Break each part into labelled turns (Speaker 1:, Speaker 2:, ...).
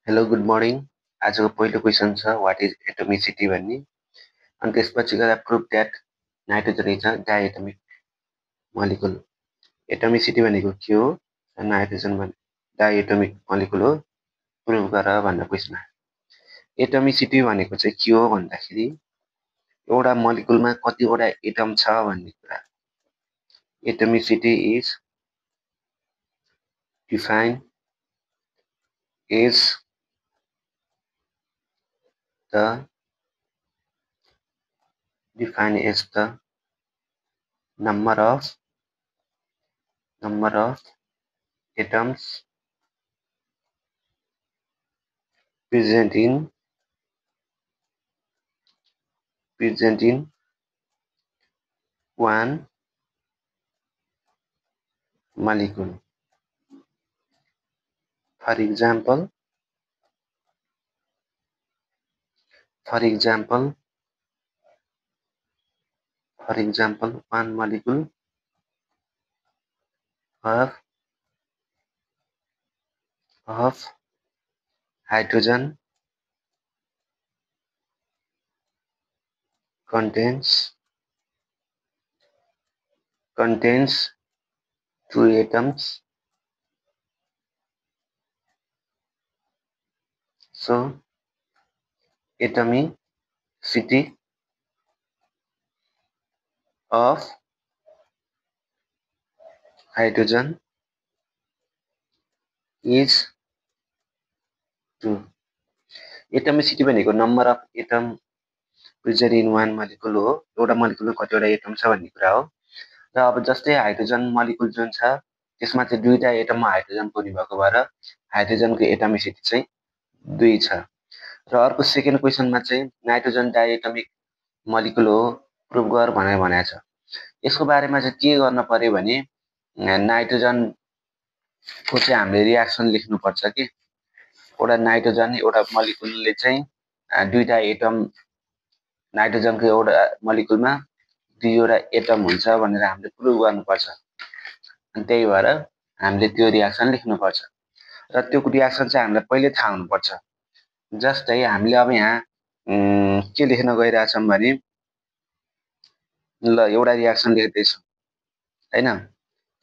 Speaker 1: Hello good morning. आजको पहिलो question छ वाट इज एटोमिसिटी भन्ने। अनि त्यसपछि गएर prove that nitrogen is a diatomic molecule. Atomicity भनेको के हो? नाइट्रोजन डायएटोमिक मलिकुल हो, प्रुभ गर भनेर क्वेसन आयो। एटोमिसिटी भनेको चाहिँ के हो भन्दाखेरि एउटा मलिकुलमा कतिवटा एटम छ भन्ने कुरा। Atomicity is defined as the number of atoms present in one molecule. For example, one molecule of hydrogen contains two atoms. So atomicity of hydrogen is 2. Atomicity भनेको number of atom present in one molecule हो। एउटा मोलिकुलमा कतिवटा atom छ भन्ने कुरा हो। र अब जस्तै हाइड्रोजन मोलिकुल जुन छ त्यसमा चाहिँ दुईटा एटममा हाइड्रोजन पनि भएको भएर हाइड्रोजनको एटोमिसिटी चाहिँ 2 छ। र अर्को सेकेन्ड क्वेसनमा चाहिँ नाइट्रोजन डायएटोमिक मोलिकुल हो, प्रुभ गर भनेर भनेको छ। यसको बारेमा चाहिँ के गर्न पर्यो भने नाइट्रोजनको चाहिँ हामीले रियाक्सन लेख्नुपर्छ कि एउटा नाइट्रोजन एउटा मोलिकुलले चाहिँ दुईटा एटम, नाइट्रोजनको एउटा मोलिकुलमा दुईवटा एटम हुन्छ भनेर हामीले प्रुभ गर्नुपर्छ। अनि त्यही भएर हामीले त्यो रियाक्सन लेख्नुपर्छ र त्यो रियाक्सन चाहिँ हामीलाई पहिले थाहा हुनुपर्छ। जस्तै हामीले अब यहाँ के लेख्न गइरहेछौँ भने ल एउटा रियाक्सन लेख्दैछु हैन,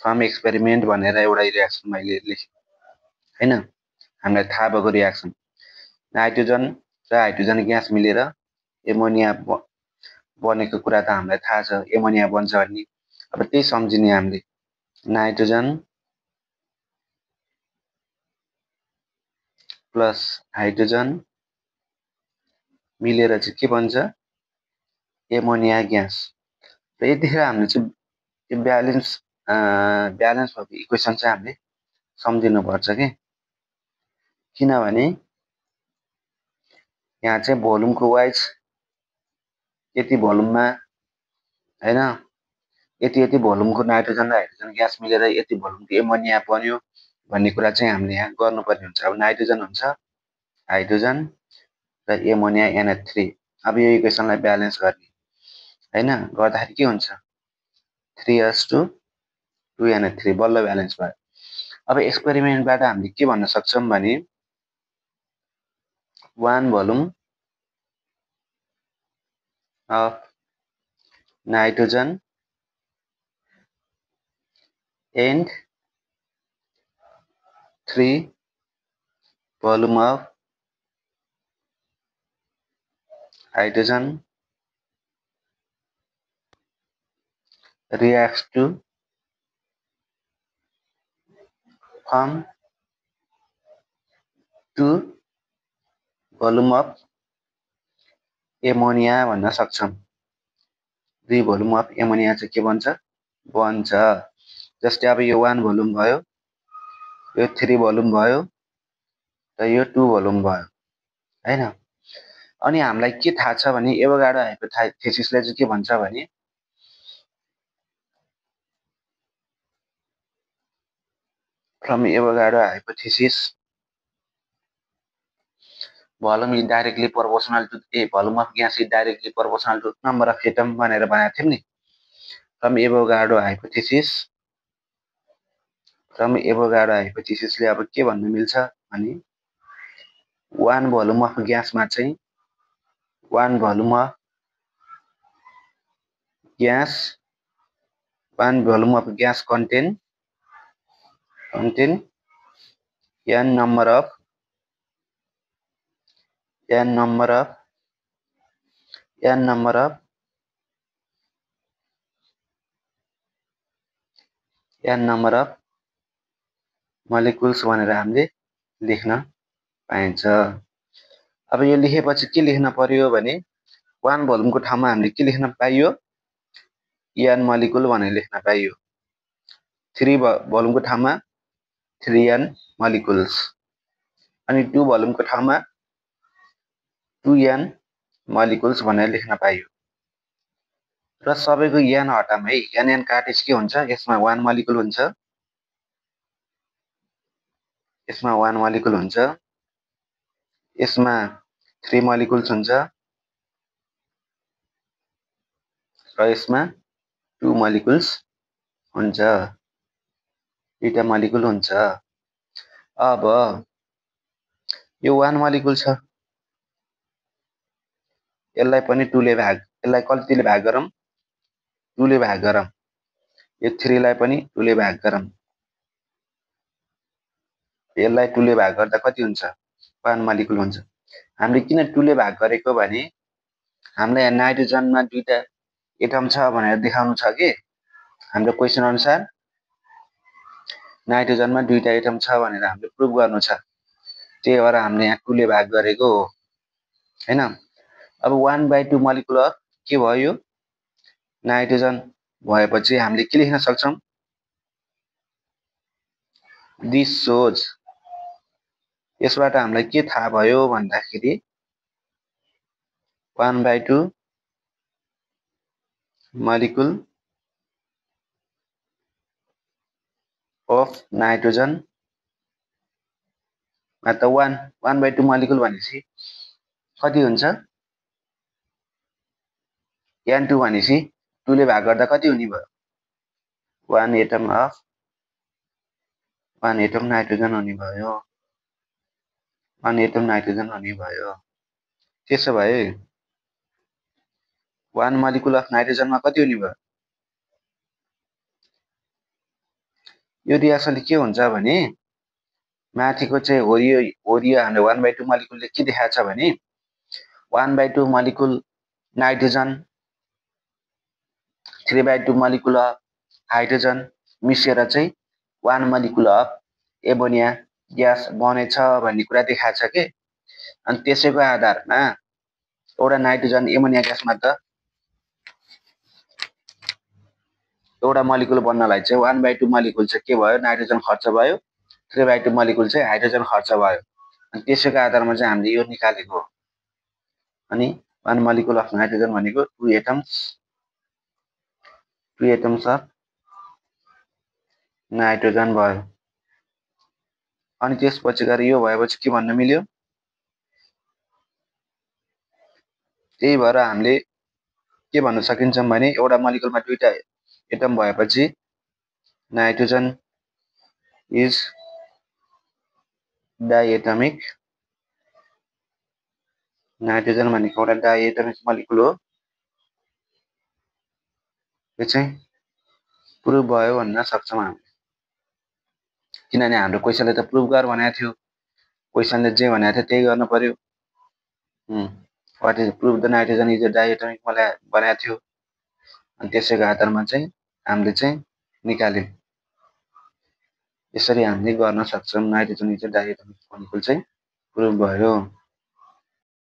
Speaker 1: फ्रम एक्सपेरिमेन्ट भनेर एउटा रियाक्सन मैले लेखेँ हैन। हामीलाई थाहा भएको रियाक्सन नाइट्रोजन र हाइड्रोजन ग्यास मिलेर एमोनिया बनेको कुरा त हामीलाई थाहा छ, एमोनिया बन्छ भन्ने। अब त्यही सम्झिने हामीले नाइट्रोजन प्लस हाइड्रोजन मिलेर चाहिँ के बन्छ? Ammonia gas. र यतिखेर हामीले चाहिँ ब्यालेन्स भएको इक्वेसन चाहिँ हामीले सम्झिनुपर्छ कि, किनभने यहाँ चाहिँ भोल्युमको वाइज यति भोल्युममा हैन, यति भोल्युमको नाइट्रोजन र हाइड्रोजन ग्यास मिलेर यति भोल्युमको एमोनिया बन्यो भन्ने कुरा चाहिँ हामीले यहाँ गर्नुपर्ने हुन्छ। अब नाइट्रोजन हुन्छ हाइड्रोजन र एमोनिया NH3। अब यो इक्वेसनलाई ब्यालेन्स गर्ने हैन, गर्दाखेरि के हुन्छ 3s2 बल्ल ब्यालेन्स भयो। अब एक्सपेरिमेन्टबाट हामीले के भन्न सक्छौँ भने one volume of nitrogen and 3 volume of hydrogen reacts to form 2 volume of ammonia भन्न सक्छौँ। 2 भोल्युम अफ एमोनिया चाहिँ के बन्छ? जस्तै अब यो 1 भोल्युम भयो, यो 3 भोल्युम भयो र यो 2 भोल्युम भयो हैन। अनि हामीलाई के थाहा छ भने एभोगाड्रो हाइपोथेसिसले चाहिँ के भन्छ भने from Avogadro hypothesis volume is directly proportional to volume of gas is directly proportional to number of atom भनेर भनेको थियौँ नि। फ्रम एभोगाड्रो हाइपोथेसिसले अब के भन्न मिल्छ भने 1 भोल्युम अफ ग्यासमा चाहिँ 1 volume of gas 1 volume of gas contain n number of molecules भनेर हामीले लेख्न पाइन्छ। अब यो लेखेपछि के लेख्न पर्यो भने 1 भोल्युमको ठाउँमा हामीले के लेख्न पाइयो n मोलिकुल भनेर लेख्न पाइयो। 3 भोल्युमको ठाउँमा 3n मोलिकुल्स अनि 2 भोल्युमको ठाउँमा 2n मोलिकुल्स भनेर लेख्न पाइयो। र सबैको n हटाम है, n काटेपछि के हुन्छ, यसमा 1 मोलिकुल हुन्छ, यसमा 1 मोलिकुल हुन्छ, यसमा 3 मोलिकुल्स हुन्छ र यसमा 2 मोलिकुल्स हुन्छ, दुईटा मोलिकुल हुन्छ। अब यो 1 मोलिकुल छ, यसलाई पनि 2 ले भाग, यसलाई कतिले भाग गरौँ, 2 ले भाग गरौँ। यो 3 लाई पनि 2 ले भाग गरौँ, यसलाई 2 ले भाग गर्दा कति हुन्छ, 1 मोलिकुल हुन्छ। हामीले किन 2 ले भाग गरेको भने हामीलाई नाइट्रोजनमा दुईटा एटम छ भनेर देखाउनु छ कि हाम्रो क्वेशन अनुसार नाइट्रोजनमा दुईटा एटम छ भनेर हामीले प्रुभ गर्नु छ, त्यही भएर हामीले यहाँ 2 ले भाग गरेको हो हैन। अब 1/2 मोलिकुल अफ के भयो, नाइट्रोजन भएपछि हामीले के लेख्न सक्छौं, दिस सोज, यसबाट हामीलाई के थाहा भयो भन्दाखेरि 1/2 मोलिकुल अफ नाइट्रोजन मा त 1/2 मोलिकुल भनेपछि कति हुन्छ, n2 भनेपछि 2 ले भाग गर्दा कति हुने भयो, 1 एटम नाइट्रोजन हुने भयो, 1 एटम नाइट्रोजन हुने भयो। त्यसो भए 1 मोलिकुल अफ नाइट्रोजनमा कति हुने भयो, यो रिएक्सनले के हुन्छ भने माथिको चाहिँ होरियो हामीले 1/2 मोलिकुलले के देखाएको छ भने 1/2 molecule nitrogen 3/2 molecule of hydrogen मिसेर चाहिँ 1 मोलिकुल अफ एमोनिया ग्यास बनेछ भन्ने कुरा देखाएको छ के। अनि त्यसैको आधारमा एउटा नाइट्रोजन एमोनिया ग्यासमा त एउटा मोलिकुल बन्नलाई चाहिँ 1/2 मोलिकुल चाहिँ के भयो, नाइट्रोजन खर्च भयो, 3/2 मोलिकुल चाहिँ हाइड्रोजन खर्च भयो। अनि त्यसैको आधारमा चाहिँ हामीले यो निकालेको हो। अनि 1 मोलिकुल अफ नाइट्रोजन भनेको 2 एटम्स अफ नाइट्रोजन भयो। अनि त्यसपछि गएर यो भएपछि के भन्न मिल्यो, त्यही भएर हामीले के भन्न सकिन्छ भने एउटा मोलिकुलमा दुईटा एटम भएपछि नाइट्रोजन इज डाइएटमिक, नाइट्रोजन भनेको एउटा डाइएटमिक मोलिकुल हो, यो चाहिँ प्रुभ भयो भन्न सक्छौं हामीले। किनभने हाम्रो क्वेशनले त प्रुभ गर भनेको थियो, क्वेशनले जे भनेको थियो त्यही गर्न पर्यो। What is prove the nitrogen is a diatomic भनेको थियो। अनि त्यसैको आधारमा चाहिँ हामीले चाहिँ निकाल्यौं। यसरी हामीले गर्न सक्छौं, nitrogen is a diatomic molecule चाहिँ प्रुभ भयो।